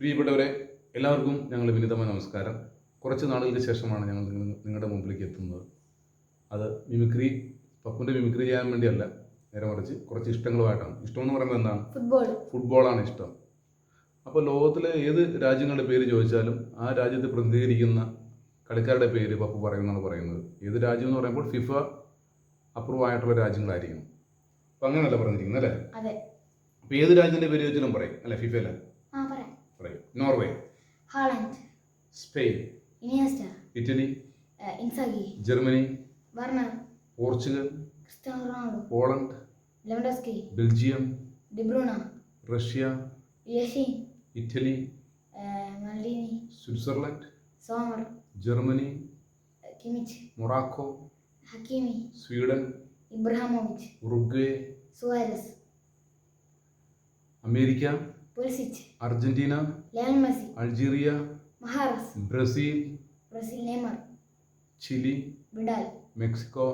പ്രിയപ്പെട്ടവരെ, എല്ലാവർക്കും ഞങ്ങൾ വിനീതമായ നമസ്കാരം. കുറച്ച് നാളുകൾക്ക് ശേഷമാണ് ഞങ്ങൾ നിങ്ങളുടെ മുമ്പിലേക്ക് എത്തുന്നത്. അത് പപ്പുവിൻ്റെ മിമിക്രി ചെയ്യാൻ വേണ്ടിയല്ല, നേരെ മറിച്ച് കുറച്ച് ഇഷ്ടങ്ങളുമായിട്ടാണ്. ഇഷ്ടമെന്ന് പറയുമ്പോൾ എന്താണ്? ഫുട്ബോളാണ് ഇഷ്ടം. അപ്പോൾ ലോകത്തിലെ ഏത് രാജ്യങ്ങളുടെ പേര് ചോദിച്ചാലും ആ രാജ്യത്തെ പ്രതിനിധീകരിക്കുന്ന കളിക്കാരുടെ പേര് പപ്പു പറയുന്നതാണ് പറയുന്നത്. ഏത് രാജ്യം എന്ന് പറയുമ്പോൾ ഫിഫ അപ്രൂവ് ആയിട്ടുള്ള രാജ്യങ്ങളായിരിക്കണം. അപ്പം അങ്ങനെയല്ല പറഞ്ഞിരിക്കുന്നത് അല്ലേ? അപ്പോൾ ഏത് രാജ്യത്തിൻ്റെ പേര് ചോദിച്ചാലും പറയും അല്ലേ? ഫിഫയിലെ പറയും. Norway, Haaland, Spain, Iniesta, Italy, Inzaghi, Germany, Werner, Portugal, Cristiano Ronaldo, Poland, Lewandowski, Belgium, De Bruyne, Russia, Yashin, Italy, Maldini, Switzerland, Sommer, Germany, Kimmich, Morocco, Hakimi, Sweden, Ibrahimovic, Uruguay, Suarez, America, Pulisic, Argentina, Lionel Messi, Algeria, Mahrez, Brazil, Neymar, Chile, Vidal, Mexico,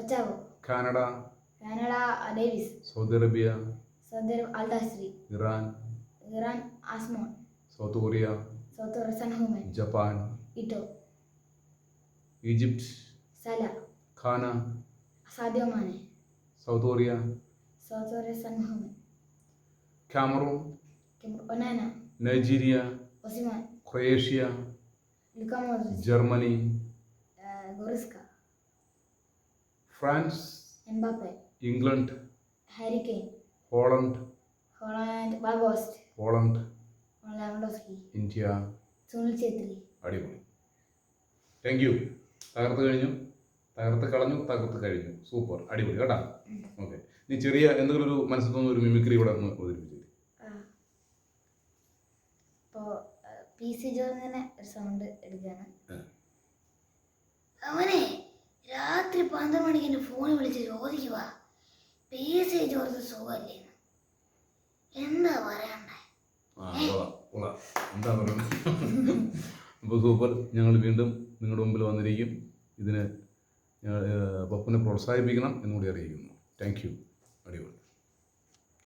Ochoa, Canada, Davies, Saudi Arabia, Al Dawsari, Iran, Azmoun, South Korea, Son Heung min, Japan, Ito, Egypt, Salah, Ghana, Sadio Mane, South Korea, Son Heung min, Cameroon, Onana, Nigeria, ഒസിമാൻ, Croatia, Luka Modric, Germany, Goretzka, France, Mbappe, England, Harry Kane, Holland, Weghorst, Poland, Lewandowski, India, Sunil Chhetri. അടിപൊളി. Thank you. തകർത്ത് കഴിഞ്ഞു. Super, അടിപൊളി കേട്ടാ. Okay, നീ ചെറിയ എന്തെങ്കിലും ഒരു മനസ്സിൽ തോന്നുന്ന ഒരു മിമിക്രി ഇവിടെ ഒന്ന് അവതരിപ്പിച്ചു. ഇപ്പോൾ PC ജോർജിനെ ഒരു സൗണ്ട് എടുക്കുകയാണ്. അവനെ രാത്രി 12 മണിക്ക് എൻ്റെ ഫോണിൽ വിളിച്ച് ചോദിക്കുക PC ജോർജ് സുഖമല്ലേ, എന്താ പറയണ്ടേ? എന്താ പറയുന്നത്? അപ്പോൾ സൂപ്പർ. ഞങ്ങൾ വീണ്ടും നിങ്ങളുടെ മുമ്പിൽ വന്നിരിക്കും. ഇതിന് പപ്പുനെ പ്രോത്സാഹിപ്പിക്കണം എന്നുകൂടി അറിയിക്കുന്നു. Thank you. അടിപൊളി.